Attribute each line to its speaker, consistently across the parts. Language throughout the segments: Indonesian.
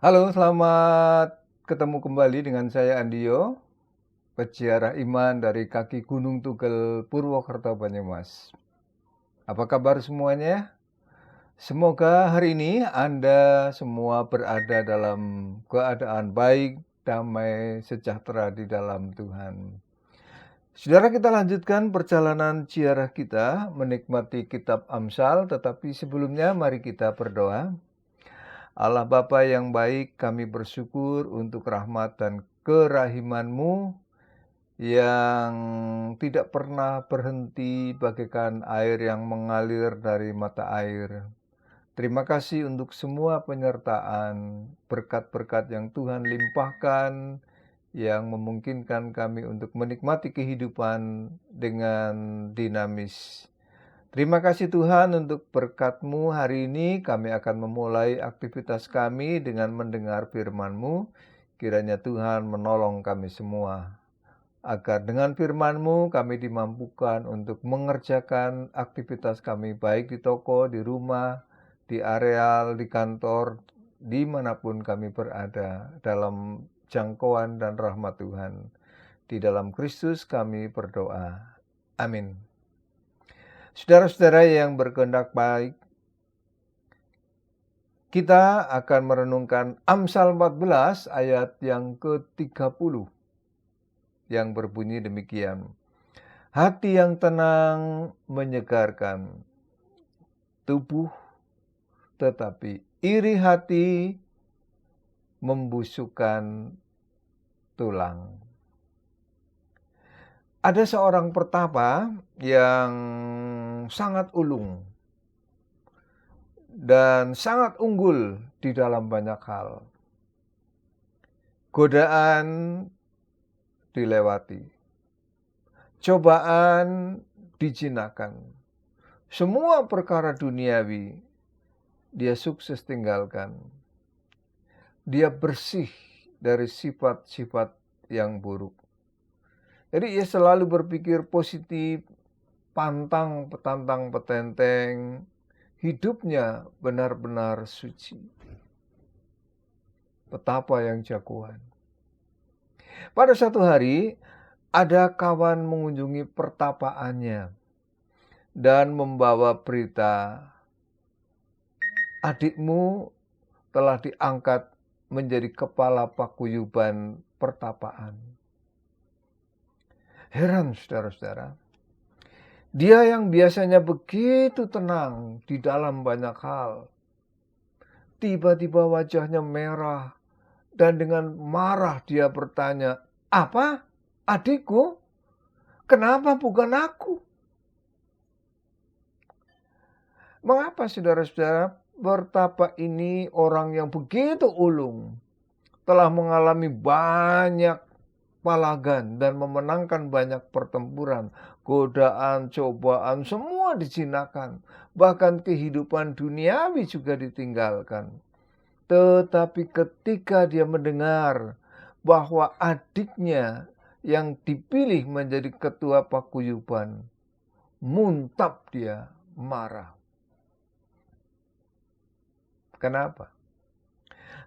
Speaker 1: Halo, selamat ketemu kembali dengan saya Andio, peziarah iman dari kaki Gunung Tugel, Purwokerto, Banyumas. Apa kabar semuanya? Semoga hari ini Anda semua berada dalam keadaan baik, damai, sejahtera di dalam Tuhan. Saudara, kita lanjutkan perjalanan ziarah kita menikmati kitab Amsal, tetapi sebelumnya mari kita berdoa. Allah Bapa yang baik, kami bersyukur untuk rahmat dan kerahiman-Mu yang tidak pernah berhenti bagaikan air yang mengalir dari mata air. Terima kasih untuk semua penyertaan, berkat-berkat yang Tuhan limpahkan, yang memungkinkan kami untuk menikmati kehidupan dengan dinamis. Terima kasih Tuhan untuk berkat-Mu. Hari ini kami akan memulai aktivitas kami dengan mendengar firman-Mu. Kiranya Tuhan menolong kami semua, agar dengan firman-Mu kami dimampukan untuk mengerjakan aktivitas kami, baik di toko, di rumah, di areal, di kantor, dimanapun kami berada, dalam jangkauan dan rahmat Tuhan. Di dalam Kristus kami berdoa. Amin. Saudara-saudara yang berkehendak baik, kita akan merenungkan Amsal 14 ayat yang ke-30 yang berbunyi demikian. Hati yang tenang menyegarkan tubuh, tetapi iri hati membusukkan tulang. Ada seorang pertapa yang sangat ulung dan sangat unggul di dalam banyak hal. Godaan dilewati, cobaan dijinakan, semua perkara duniawi dia sukses tinggalkan. Dia bersih dari sifat-sifat yang buruk. Jadi ia selalu berpikir positif, pantang petantang petenteng, hidupnya benar-benar suci. Petapa yang jagoan. Pada satu hari, ada kawan mengunjungi pertapaannya dan membawa berita, adikmu telah diangkat menjadi kepala paguyuban pertapaan. Heran saudara-saudara, dia yang biasanya begitu tenang di dalam banyak hal, tiba-tiba wajahnya merah dan dengan marah dia bertanya, "Apa? Adikku? Kenapa bukan aku?" Mengapa saudara-saudara pertapa ini, orang yang begitu ulung, telah mengalami banyak palagan dan memenangkan banyak pertempuran, godaan, cobaan, semua dijinakan. Bahkan kehidupan duniawi juga ditinggalkan. Tetapi ketika dia mendengar bahwa adiknya yang dipilih menjadi ketua paguyuban, muntap dia marah. Kenapa?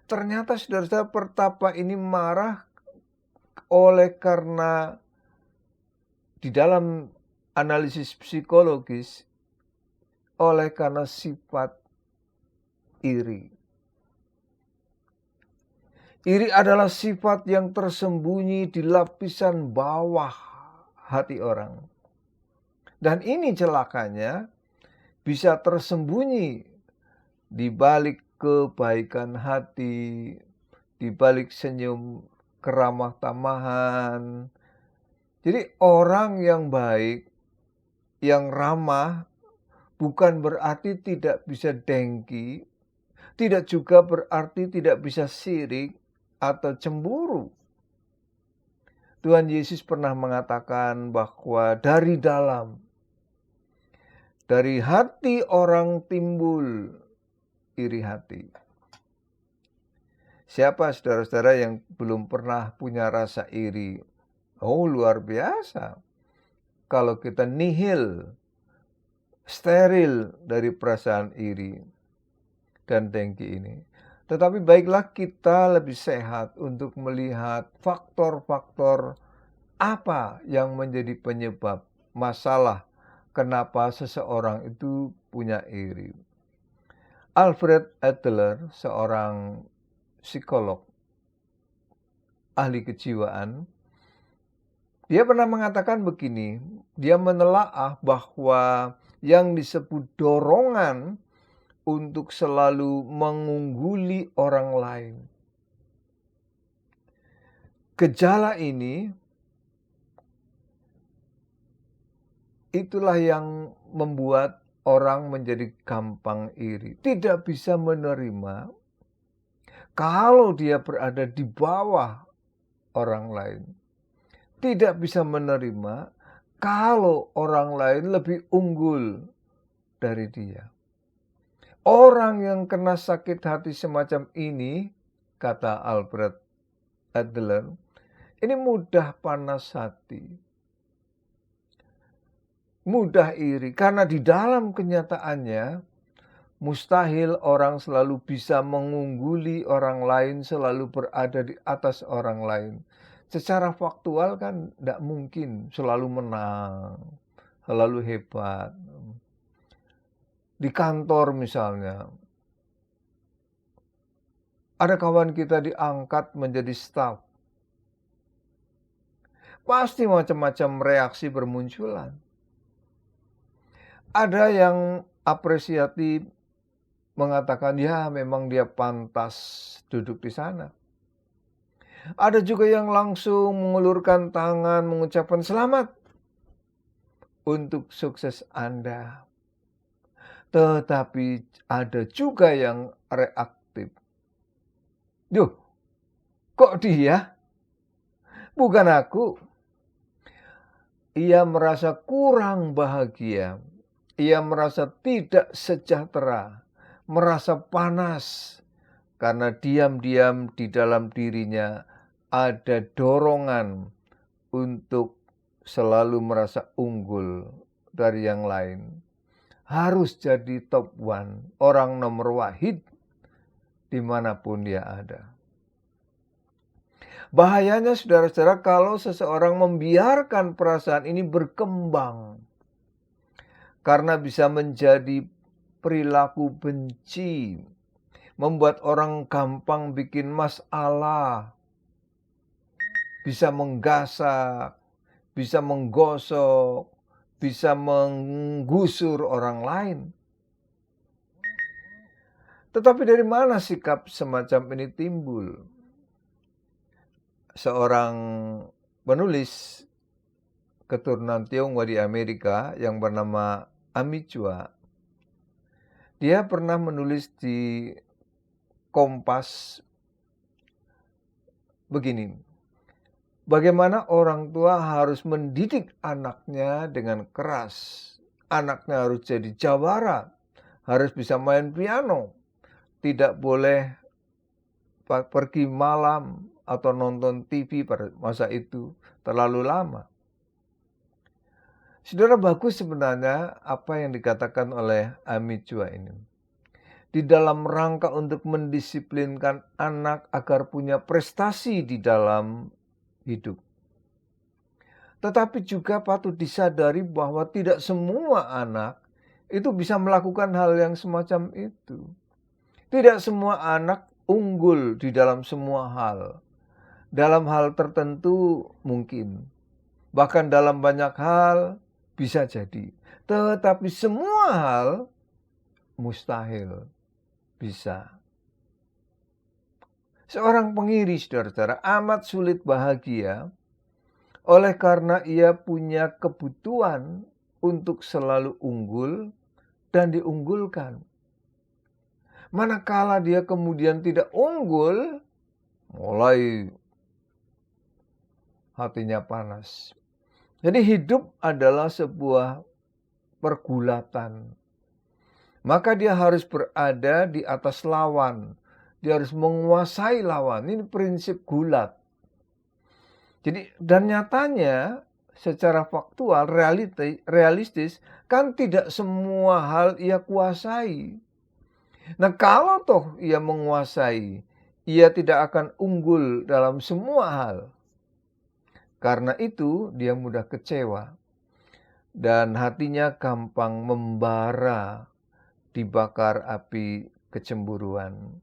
Speaker 1: Ternyata saudara-saudara pertapa ini marah oleh karena di dalam analisis psikologis, oleh karena sifat iri. Iri adalah sifat yang tersembunyi di lapisan bawah hati orang. Dan ini celakanya bisa tersembunyi di balik kebaikan hati, di balik senyum keramah tamahan. Jadi orang yang baik, yang ramah, bukan berarti tidak bisa dengki, tidak juga berarti tidak bisa sirik atau cemburu. Tuhan Yesus pernah mengatakan bahwa dari dalam, dari hati orang timbul iri hati. Siapa saudara-saudara yang belum pernah punya rasa iri? Oh, luar biasa. Kalau kita nihil, steril dari perasaan iri dan dengki ini. Tetapi baiklah kita lebih sehat untuk melihat faktor-faktor apa yang menjadi penyebab masalah kenapa seseorang itu punya iri. Alfred Adler, seorang psikolog, ahli kejiwaan, dia pernah mengatakan begini, dia menelaah bahwa yang disebut dorongan untuk selalu mengungguli orang lain. Gejala ini itulah yang membuat orang menjadi gampang iri. Tidak bisa menerima kalau dia berada di bawah orang lain. Tidak bisa menerima kalau orang lain lebih unggul dari dia. Orang yang kena sakit hati semacam ini, kata Alfred Adler, ini mudah panas hati, mudah iri, karena di dalam kenyataannya mustahil orang selalu bisa mengungguli orang lain, selalu berada di atas orang lain. Secara faktual kan tidak mungkin selalu menang, selalu hebat. Di kantor misalnya, ada kawan kita diangkat menjadi staf. Pasti macam-macam reaksi bermunculan. Ada yang apresiatif, mengatakan ya memang dia pantas duduk di sana. Ada juga yang langsung mengulurkan tangan mengucapkan selamat untuk sukses Anda. Tetapi ada juga yang reaktif. Duh, kok dia? Bukan aku. Ia merasa kurang bahagia. Ia merasa tidak sejahtera. Merasa panas. Karena diam-diam di dalam dirinya ada dorongan untuk selalu merasa unggul dari yang lain. Harus jadi top one, orang nomor wahid dimanapun dia ada. Bahayanya saudara-saudara kalau seseorang membiarkan perasaan ini berkembang. Karena bisa menjadi perilaku benci. Membuat orang gampang bikin masalah. Bisa menggasak, bisa menggosok, bisa menggusur orang lain. Tetapi dari mana sikap semacam ini timbul? Seorang penulis keturunan Tionghoa di Amerika yang bernama Ami Chua, dia pernah menulis di Kompas begini, bagaimana orang tua harus mendidik anaknya dengan keras. Anaknya harus jadi jawara, harus bisa main piano, tidak boleh pergi malam atau nonton TV pada masa itu terlalu lama. Saudara, bagus sebenarnya apa yang dikatakan oleh Ami Chua ini. Di dalam rangka untuk mendisiplinkan anak agar punya prestasi di dalam hidup. Tetapi juga patut disadari bahwa tidak semua anak itu bisa melakukan hal yang semacam itu. Tidak semua anak unggul di dalam semua hal. Dalam hal tertentu mungkin. Bahkan dalam banyak hal bisa jadi. Tetapi semua hal mustahil bisa. Seorang pengiri, saudara-saudara, amat sulit bahagia oleh karena ia punya kebutuhan untuk selalu unggul dan diunggulkan. Manakala dia kemudian tidak unggul, mulai hatinya panas. Jadi hidup adalah sebuah pergulatan. Maka dia harus berada di atas lawan. Dia harus menguasai lawan. Ini prinsip gulat. Jadi dan nyatanya secara faktual, realistis kan tidak semua hal ia kuasai. Nah, kalau toh ia menguasai, ia tidak akan unggul dalam semua hal. Karena itu dia mudah kecewa dan hatinya gampang membara dibakar api kecemburuan.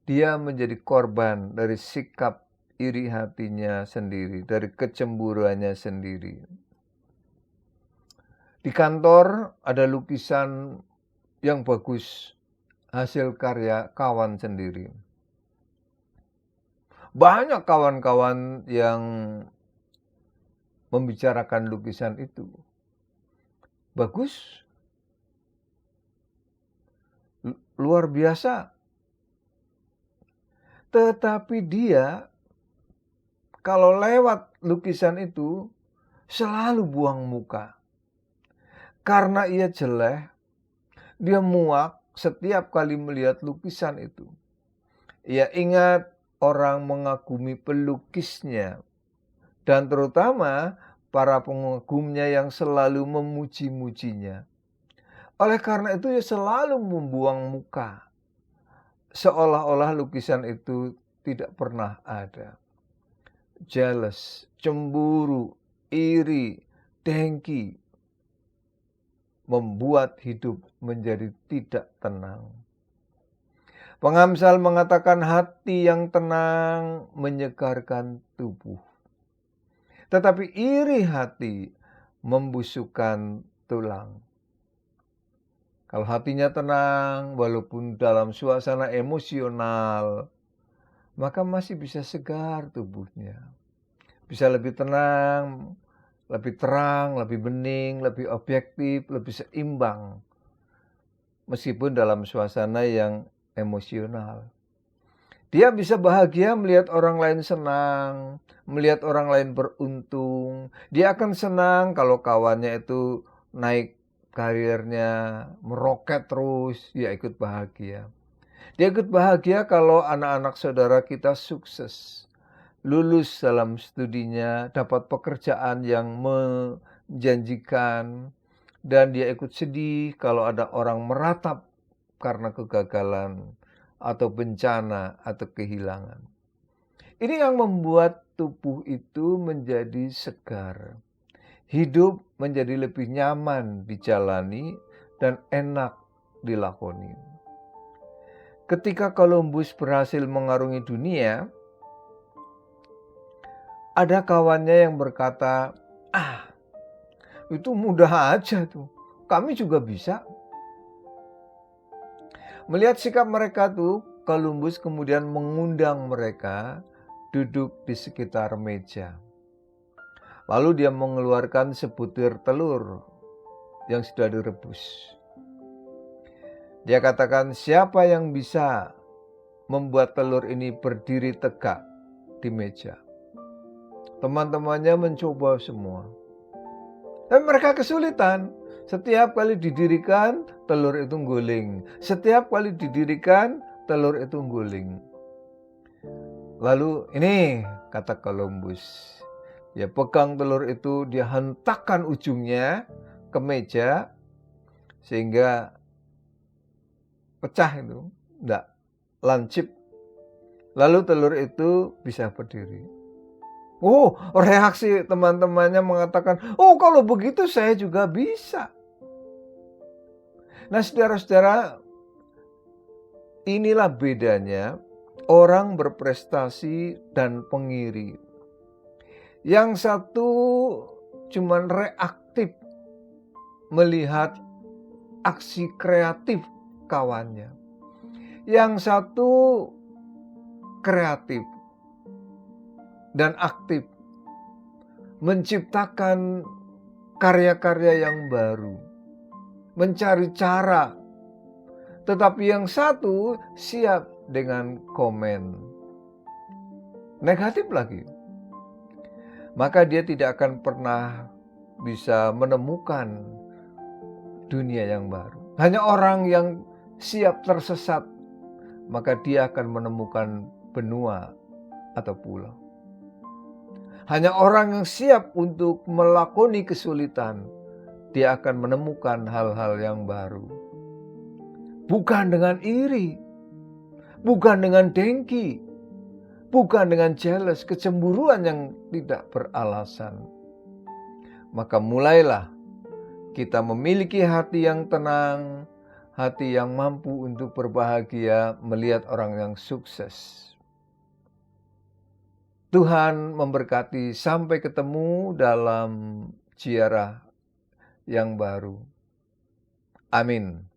Speaker 1: Dia menjadi korban dari sikap iri hatinya sendiri, dari kecemburuannya sendiri. Di kantor ada lukisan yang bagus, hasil karya kawan sendiri. Banyak kawan-kawan yang membicarakan lukisan itu. Bagus, luar biasa. Tetapi dia kalau lewat lukisan itu selalu buang muka. Karena ia jelek, dia muak setiap kali melihat lukisan itu. Ia ingat orang mengagumi pelukisnya dan terutama para pengagumnya yang selalu memuji-mujinya. Oleh karena itu ia selalu membuang muka. Seolah-olah lukisan itu tidak pernah ada. Jealous, cemburu, iri, dengki membuat hidup menjadi tidak tenang. Pengamsal mengatakan hati yang tenang menyegarkan tubuh. Tetapi iri hati membusukkan tulang. Kalau hatinya tenang, walaupun dalam suasana emosional, maka masih bisa segar tubuhnya. Bisa lebih tenang, lebih terang, lebih bening, lebih objektif, lebih seimbang. Meskipun dalam suasana yang emosional. Dia bisa bahagia melihat orang lain senang, melihat orang lain beruntung. Dia akan senang kalau kawannya itu naik karirnya, meroket terus, dia ikut bahagia. Dia ikut bahagia kalau anak-anak saudara kita sukses, lulus dalam studinya, dapat pekerjaan yang menjanjikan, dan dia ikut sedih kalau ada orang meratap karena kegagalan atau bencana atau kehilangan. Ini yang membuat tubuh itu menjadi segar. Hidup menjadi lebih nyaman dijalani dan enak dilakoni. Ketika Columbus berhasil mengarungi dunia, ada kawannya yang berkata, itu mudah aja tuh, kami juga bisa. Melihat sikap mereka tuh, Columbus kemudian mengundang mereka duduk di sekitar meja. Lalu dia mengeluarkan sebutir telur yang sudah direbus. Dia katakan, siapa yang bisa membuat telur ini berdiri tegak di meja? Teman-temannya mencoba semua. Dan mereka kesulitan. Setiap kali didirikan, telur itu guling. Setiap kali didirikan, telur itu guling. Lalu ini kata Columbus. Dia pegang telur itu, dia hentakkan ujungnya ke meja. Sehingga pecah itu. Enggak, lancip. Lalu telur itu bisa berdiri. Oh, reaksi teman-temannya mengatakan, oh kalau begitu saya juga bisa. Nah saudara-saudara, inilah bedanya orang berprestasi dan pengiri. Yang satu cuman reaktif melihat aksi kreatif kawannya. Yang satu kreatif dan aktif menciptakan karya-karya yang baru, mencari cara. Tetapi yang satu siap dengan komen negatif lagi. Maka dia tidak akan pernah bisa menemukan dunia yang baru. Hanya orang yang siap tersesat, maka dia akan menemukan benua atau pulau. Hanya orang yang siap untuk melakoni kesulitan, dia akan menemukan hal-hal yang baru. bukan dengan iri, bukan dengan dengki, bukan dengan jealous, kecemburuan yang tidak beralasan. Maka mulailah kita memiliki hati yang tenang, hati yang mampu untuk berbahagia melihat orang yang sukses. Tuhan memberkati, sampai ketemu dalam ziarah yang baru. Amin.